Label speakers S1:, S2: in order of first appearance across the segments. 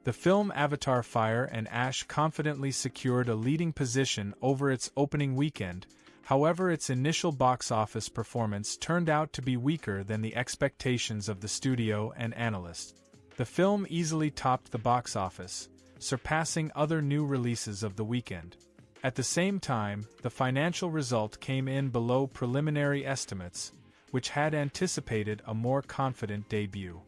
S1: The film Avatar: Fire and Ash confidently secured a leading position over its opening weekend. However, its initial box office performance turned out to be weaker than the expectations of the studio and analysts. The film easily topped the box office, surpassing other new releases of the weekend. At the same time, the financial result came in below preliminary estimates, which had anticipated a more confident debut.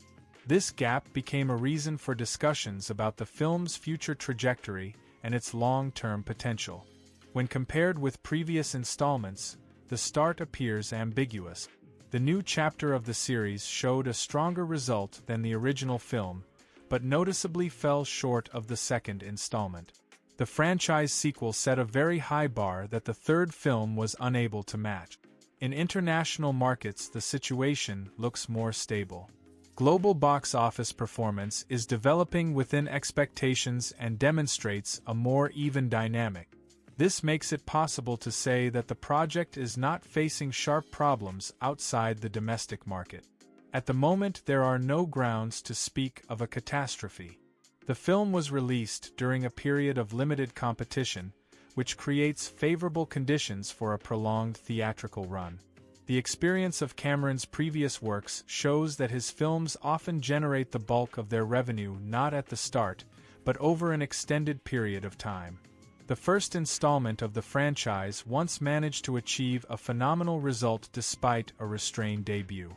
S1: This gap became a reason for discussions about the film's future trajectory and its long-term potential. When compared with previous installments, the start appears ambiguous. The new chapter of the series showed a stronger result than the original film, but noticeably fell short of the second installment. The franchise sequel set a very high bar that the third film was unable to match. In international markets, the situation looks more stable. Global box office performance is developing within expectations and demonstrates a more even dynamic. This makes it possible to say that the project is not facing sharp problems outside the domestic market. At the moment, there are no grounds to speak of a catastrophe. The film was released during a period of limited competition, which creates favorable conditions for a prolonged theatrical run. The experience of Cameron's previous works shows that his films often generate the bulk of their revenue not at the start, but over an extended period of time. The first installment of the franchise once managed to achieve a phenomenal result despite a restrained debut.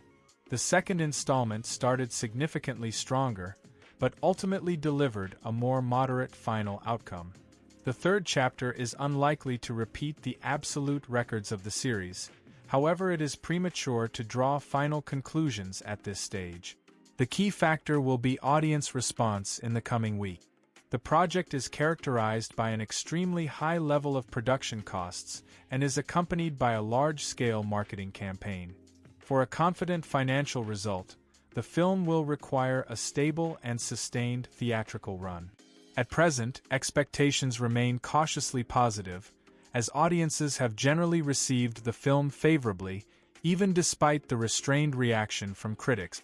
S1: The second installment started significantly stronger, but ultimately delivered a more moderate final outcome. The third chapter is unlikely to repeat the absolute records of the series, however it is premature to draw final conclusions at this stage. The key factor will be audience response in the coming week. The project is characterized by an extremely high level of production costs and is accompanied by a large-scale marketing campaign. For a confident financial result, the film will require a stable and sustained theatrical run. At present, expectations remain cautiously positive, as audiences have generally received the film favorably, even despite the restrained reaction from critics.